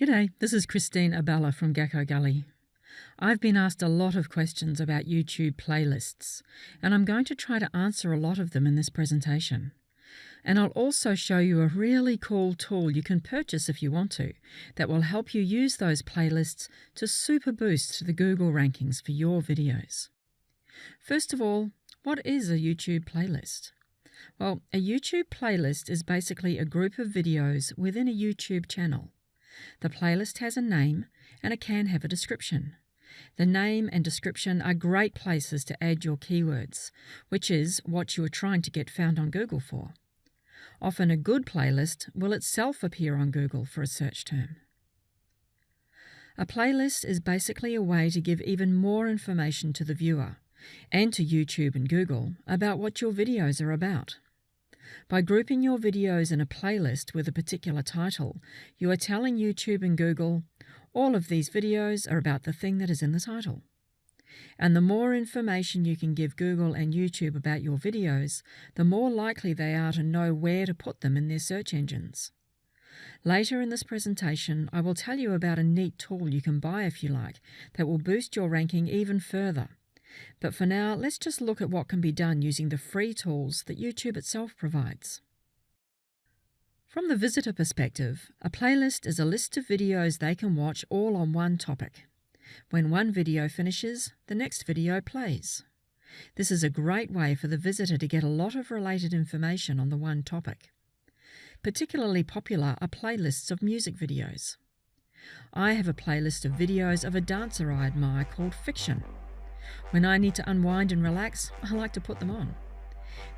G'day, this is Christine Abella from Gecko Gully. I've been asked a lot of questions about YouTube playlists, and I'm going to try to answer a lot of them in this presentation. And I'll also show you a really cool tool you can purchase if you want to, that will help you use those playlists to super boost the Google rankings for your videos. First of all, what is a YouTube playlist? Well, a YouTube playlist is basically a group of videos within a YouTube channel. The playlist has a name and it can have a description. The name and description are great places to add your keywords, which is what you are trying to get found on Google for. Often a good playlist will itself appear on Google for a search term. A playlist is basically a way to give even more information to the viewer and to YouTube and Google about what your videos are about. By grouping your videos in a playlist with a particular title, you are telling YouTube and Google, all of these videos are about the thing that is in the title. And the more information you can give Google and YouTube about your videos, the more likely they are to know where to put them in their search engines. Later in this presentation, I will tell you about a neat tool you can buy if you like that will boost your ranking even further. But for now, let's just look at what can be done using the free tools that YouTube itself provides. From the visitor perspective, a playlist is a list of videos they can watch all on one topic. When one video finishes, the next video plays. This is a great way for the visitor to get a lot of related information on the one topic. Particularly popular are playlists of music videos. I have a playlist of videos of a dancer I admire called Fiction. When I need to unwind and relax, I like to put them on.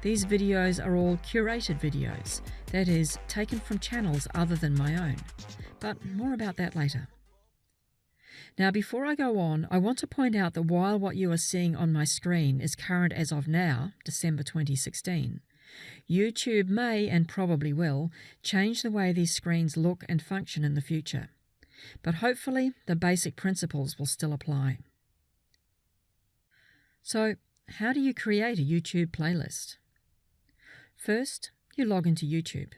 These videos are all curated videos, that is, taken from channels other than my own. But more about that later. Now, before I go on, I want to point out that while what you are seeing on my screen is current as of now, December 2016, YouTube may, and probably will, change the way these screens look and function in the future. But hopefully, the basic principles will still apply. So, how do you create a YouTube playlist? First, you log into YouTube.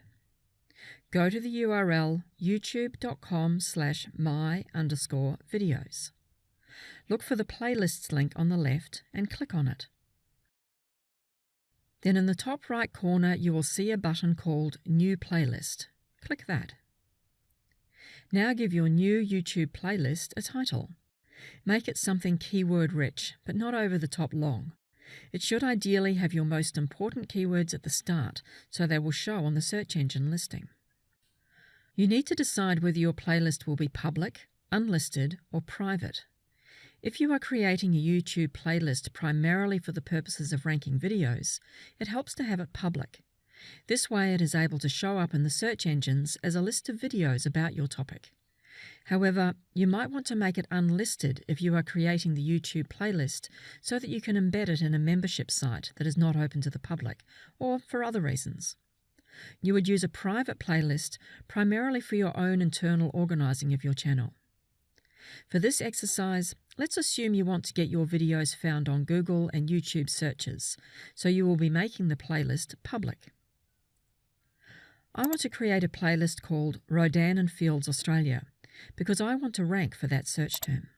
Go to the URL youtube.com/my_videos. Look for the playlists link on the left and click on it. Then in the top right corner you will see a button called New Playlist. Click that. Now give your new YouTube playlist a title. Make it something keyword rich, but not over the top long. It should ideally have your most important keywords at the start, so they will show on the search engine listing. You need to decide whether your playlist will be public, unlisted, or private. If you are creating a YouTube playlist primarily for the purposes of ranking videos, it helps to have it public. This way it is able to show up in the search engines as a list of videos about your topic. However, you might want to make it unlisted if you are creating the YouTube playlist so that you can embed it in a membership site that is not open to the public, or for other reasons. You would use a private playlist primarily for your own internal organizing of your channel. For this exercise, let's assume you want to get your videos found on Google and YouTube searches, so you will be making the playlist public. I want to create a playlist called Rodan and Fields Australia, because I want to rank for that search term.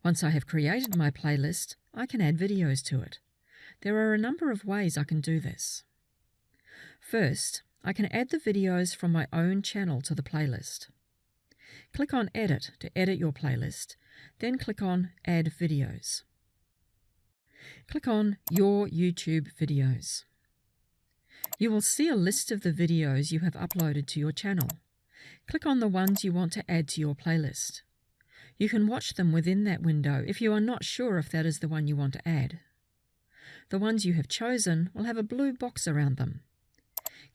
Once I have created my playlist, I can add videos to it. There are a number of ways I can do this. First, I can add the videos from my own channel to the playlist. Click on Edit to edit your playlist, then click on Add Videos. Click on Your YouTube Videos. You will see a list of the videos you have uploaded to your channel. Click on the ones you want to add to your playlist. You can watch them within that window if you are not sure if that is the one you want to add. The ones you have chosen will have a blue box around them.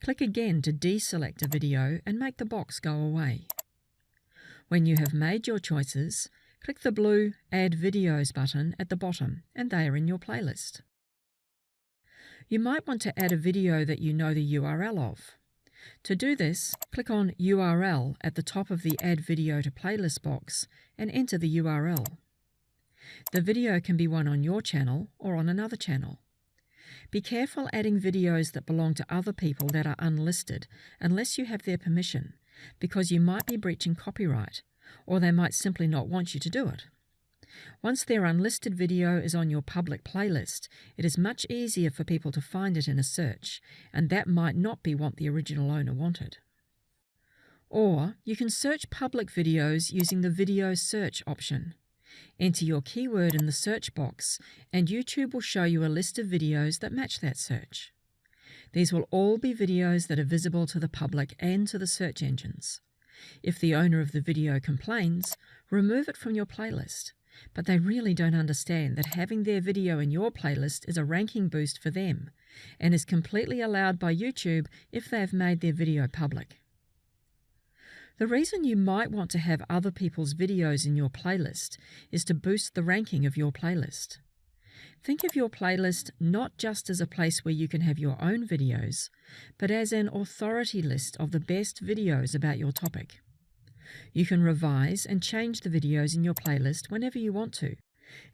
Click again to deselect a video and make the box go away. When you have made your choices, click the blue Add Videos button at the bottom and they are in your playlist. You might want to add a video that you know the URL of. To do this, click on URL at the top of the Add Video to Playlist box and enter the URL. The video can be one on your channel or on another channel. Be careful adding videos that belong to other people that are unlisted unless you have their permission, because you might be breaching copyright, or they might simply not want you to do it. Once their unlisted video is on your public playlist, it is much easier for people to find it in a search, and that might not be what the original owner wanted. Or you can search public videos using the video search option. Enter your keyword in the search box, and YouTube will show you a list of videos that match that search. These will all be videos that are visible to the public and to the search engines. If the owner of the video complains, remove it from your playlist. But they really don't understand that having their video in your playlist is a ranking boost for them, and is completely allowed by YouTube if they have made their video public. The reason you might want to have other people's videos in your playlist is to boost the ranking of your playlist. Think of your playlist not just as a place where you can have your own videos, but as an authority list of the best videos about your topic. You can revise and change the videos in your playlist whenever you want to,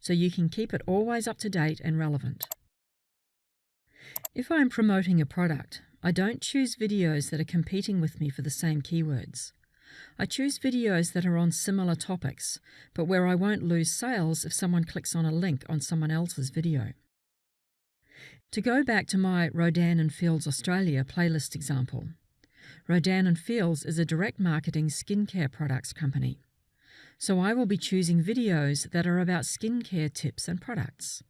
so you can keep it always up to date and relevant. If I am promoting a product, I don't choose videos that are competing with me for the same keywords. I choose videos that are on similar topics, but where I won't lose sales if someone clicks on a link on someone else's video. To go back to my Rodan & Fields Australia playlist example, Rodan & Fields is a direct marketing skincare products company. So I will be choosing videos that are about skincare tips and products.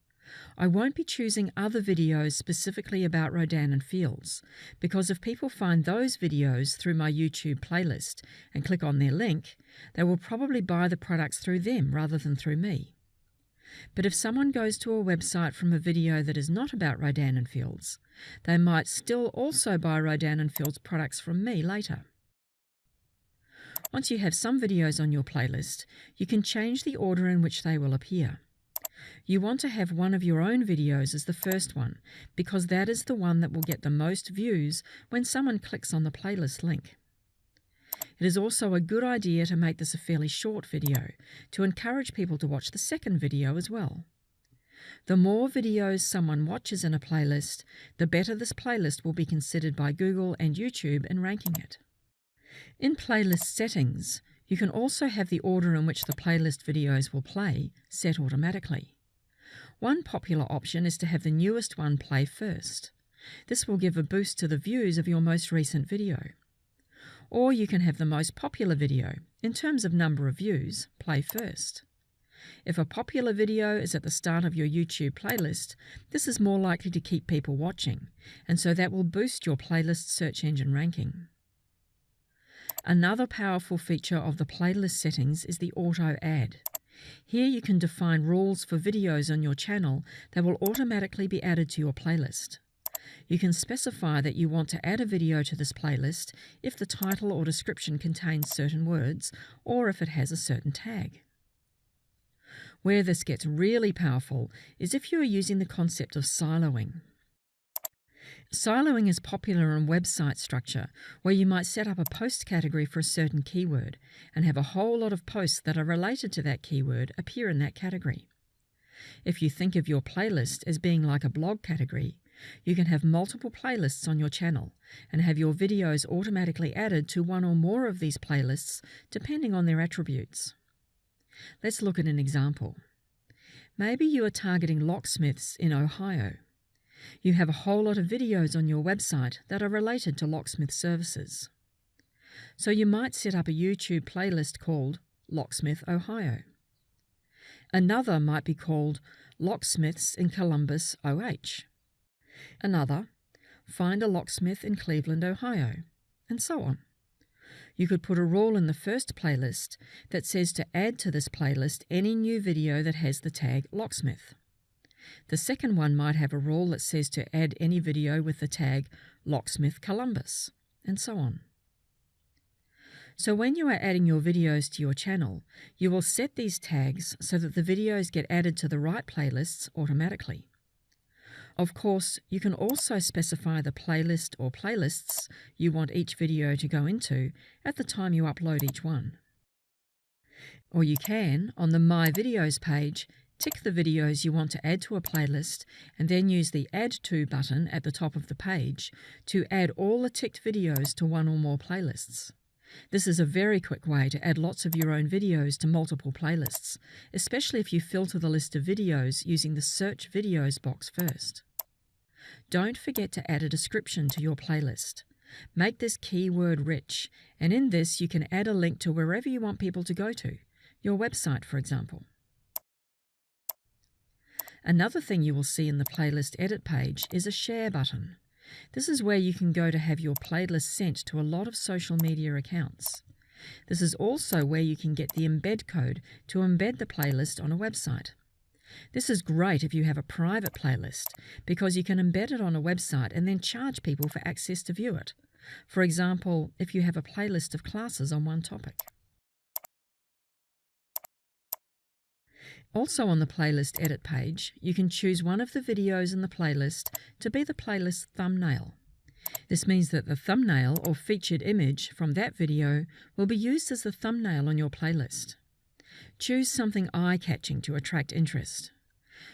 I won't be choosing other videos specifically about Rodan & Fields, because if people find those videos through my YouTube playlist and click on their link, they will probably buy the products through them rather than through me. But if someone goes to a website from a video that is not about Rodan & Fields, they might still also buy Rodan & Fields products from me later. Once you have some videos on your playlist, you can change the order in which they will appear. You want to have one of your own videos as the first one, because that is the one that will get the most views when someone clicks on the playlist link. It is also a good idea to make this a fairly short video, to encourage people to watch the second video as well. The more videos someone watches in a playlist, the better this playlist will be considered by Google and YouTube in ranking it. In playlist settings, you can also have the order in which the playlist videos will play set automatically. One popular option is to have the newest one play first. This will give a boost to the views of your most recent video. Or you can have the most popular video, in terms of number of views, play first. If a popular video is at the start of your YouTube playlist, this is more likely to keep people watching, and so that will boost your playlist search engine ranking. Another powerful feature of the playlist settings is the auto add. Here you can define rules for videos on your channel that will automatically be added to your playlist. You can specify that you want to add a video to this playlist if the title or description contains certain words or if it has a certain tag. Where this gets really powerful is if you are using the concept of siloing. Siloing is popular in website structure, where you might set up a post category for a certain keyword and have a whole lot of posts that are related to that keyword appear in that category. If you think of your playlist as being like a blog category, you can have multiple playlists on your channel and have your videos automatically added to one or more of these playlists depending on their attributes. Let's look at an example. Maybe you are targeting locksmiths in Ohio. You have a whole lot of videos on your website that are related to locksmith services. So you might set up a YouTube playlist called Locksmith Ohio. Another might be called Locksmiths in Columbus, OH. Another, Find a Locksmith in Cleveland, Ohio, and so on. You could put a rule in the first playlist that says to add to this playlist any new video that has the tag locksmith. The second one might have a rule that says to add any video with the tag Locksmith Columbus, and so on. So when you are adding your videos to your channel, you will set these tags so that the videos get added to the right playlists automatically. Of course, you can also specify the playlist or playlists you want each video to go into at the time you upload each one. Or you can, on the My Videos page, Tick the videos you want to add to a playlist and then use the Add To button at the top of the page to add all the ticked videos to one or more playlists. This is a very quick way to add lots of your own videos to multiple playlists, especially if you filter the list of videos using the Search Videos box first. Don't forget to add a description to your playlist. Make this keyword rich, and in this you can add a link to wherever you want people to go to, your website for example. Another thing you will see in the playlist edit page is a share button. This is where you can go to have your playlist sent to a lot of social media accounts. This is also where you can get the embed code to embed the playlist on a website. This is great if you have a private playlist because you can embed it on a website and then charge people for access to view it. For example, if you have a playlist of classes on one topic. Also on the playlist edit page, you can choose one of the videos in the playlist to be the playlist thumbnail. This means that the thumbnail or featured image from that video will be used as the thumbnail on your playlist. Choose something eye-catching to attract interest.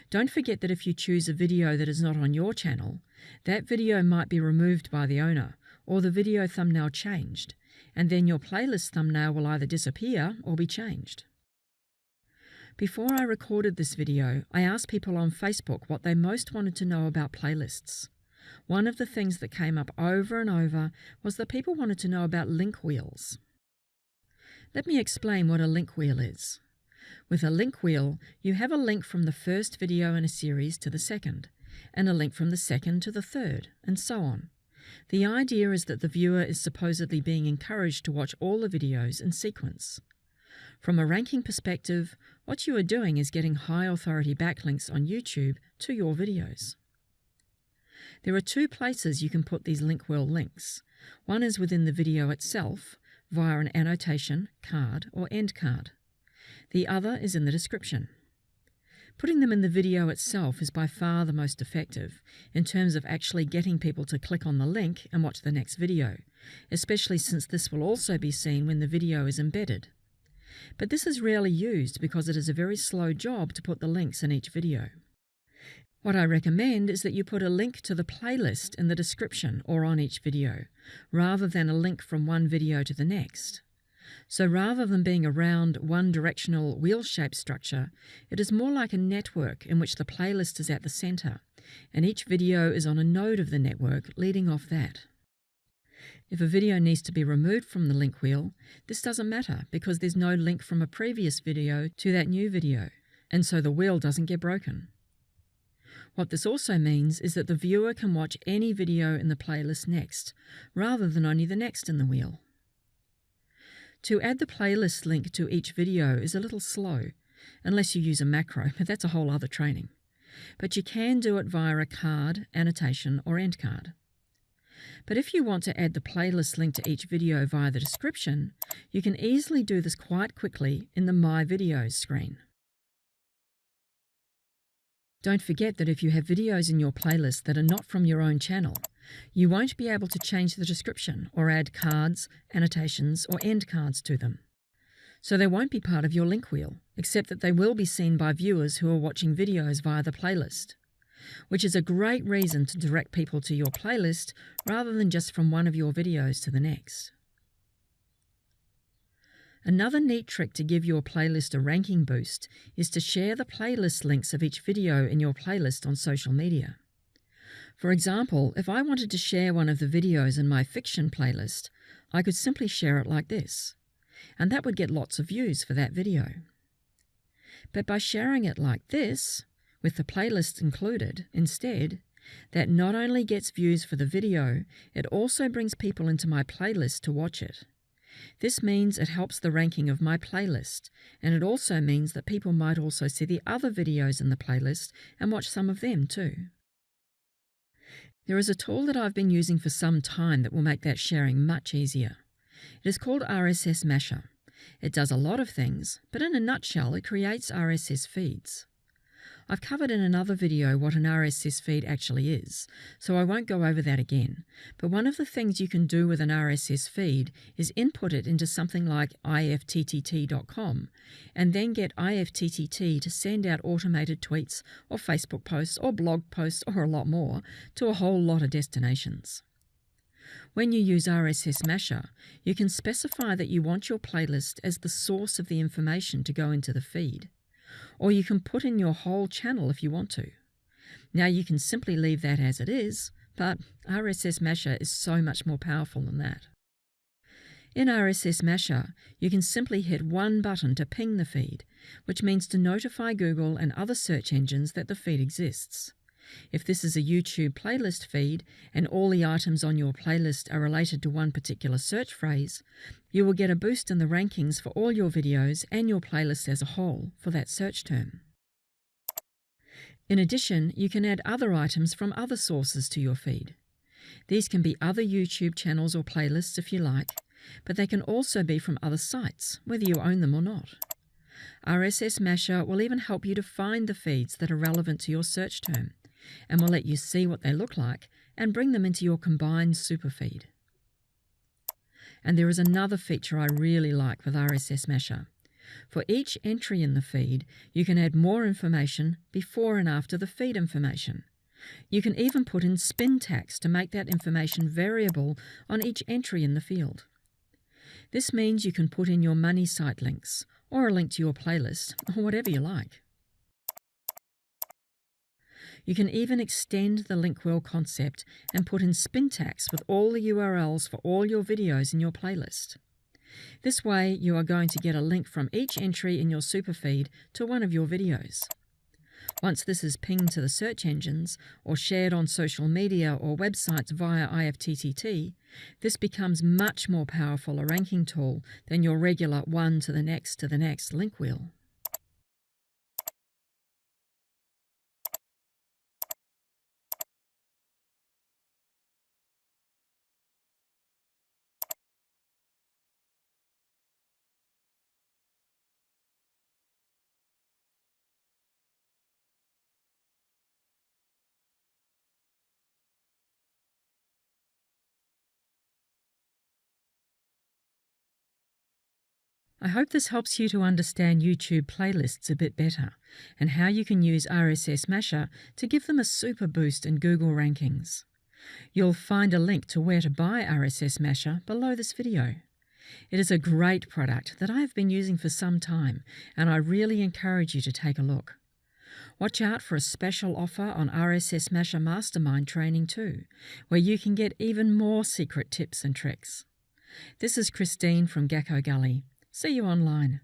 Don't forget that if you choose a video that is not on your channel, that video might be removed by the owner or the video thumbnail changed, and then your playlist thumbnail will either disappear or be changed. Before I recorded this video, I asked people on Facebook what they most wanted to know about playlists. One of the things that came up over and over was that people wanted to know about link wheels. Let me explain what a link wheel is. With a link wheel, you have a link from the first video in a series to the second, and a link from the second to the third, and so on. The idea is that the viewer is supposedly being encouraged to watch all the videos in sequence. From a ranking perspective, what you are doing is getting high authority backlinks on YouTube to your videos. There are two places you can put these link wheel links. One is within the video itself, via an annotation, card, or end card. The other is in the description. Putting them in the video itself is by far the most effective in terms of actually getting people to click on the link and watch the next video, especially since this will also be seen when the video is embedded. But this is rarely used because it is a very slow job to put the links in each video. What I recommend is that you put a link to the playlist in the description or on each video, rather than a link from one video to the next. So rather than being a round, one-directional, wheel-shaped structure, it is more like a network in which the playlist is at the center, and each video is on a node of the network leading off that. If a video needs to be removed from the link wheel, this doesn't matter because there's no link from a previous video to that new video, and so the wheel doesn't get broken. What this also means is that the viewer can watch any video in the playlist next, rather than only the next in the wheel. To add the playlist link to each video is a little slow, unless you use a macro, but that's a whole other training. But you can do it via a card, annotation, or end card. But if you want to add the playlist link to each video via the description, you can easily do this quite quickly in the My Videos screen. Don't forget that if you have videos in your playlist that are not from your own channel, you won't be able to change the description or add cards, annotations, or end cards to them. So they won't be part of your link wheel, except that they will be seen by viewers who are watching videos via the playlist, which is a great reason to direct people to your playlist rather than just from one of your videos to the next. Another neat trick to give your playlist a ranking boost is to share the playlist links of each video in your playlist on social media. For example, if I wanted to share one of the videos in my fiction playlist, I could simply share it like this, and that would get lots of views for that video. But by sharing it like this, with the playlist included, instead, that not only gets views for the video, it also brings people into my playlist to watch it. This means it helps the ranking of my playlist, and it also means that people might also see the other videos in the playlist and watch some of them too. There is a tool that I've been using for some time that will make that sharing much easier. It is called RSS Masher. It does a lot of things, but in a nutshell, it creates RSS feeds. I've covered in another video what an RSS feed actually is, so I won't go over that again. But one of the things you can do with an RSS feed is input it into something like ifttt.com and then get ifttt to send out automated tweets or Facebook posts or blog posts or a lot more to a whole lot of destinations. When you use RSS Masher, you can specify that you want your playlist as the source of the information to go into the feed. Or you can put in your whole channel if you want to. Now you can simply leave that as it is, but RSS Masher is so much more powerful than that. In RSS Masher, you can simply hit one button to ping the feed, which means to notify Google and other search engines that the feed exists. If this is a YouTube playlist feed and all the items on your playlist are related to one particular search phrase, you will get a boost in the rankings for all your videos and your playlist as a whole for that search term. In addition, you can add other items from other sources to your feed. These can be other YouTube channels or playlists if you like, but they can also be from other sites, whether you own them or not. RSS Masher will even help you to find the feeds that are relevant to your search term, and will let you see what they look like and bring them into your combined superfeed. And there is another feature I really like with RSS Masher. For each entry in the feed, you can add more information before and after the feed information. You can even put in spin tags to make that information variable on each entry in the field. This means you can put in your money site links, or a link to your playlist, or whatever you like. You can even extend the link wheel concept and put in spin tags with all the URLs for all your videos in your playlist. This way, you are going to get a link from each entry in your superfeed to one of your videos. Once this is pinged to the search engines or shared on social media or websites via IFTTT, this becomes much more powerful a ranking tool than your regular one to the next link wheel. I hope this helps you to understand YouTube playlists a bit better and how you can use RSS Masher to give them a super boost in Google rankings. You'll find a link to where to buy RSS Masher below this video. It is a great product that I have been using for some time, and I really encourage you to take a look. Watch out for a special offer on RSS Masher Mastermind training too, where you can get even more secret tips and tricks. This is Christine from Gecko Gully. See you online.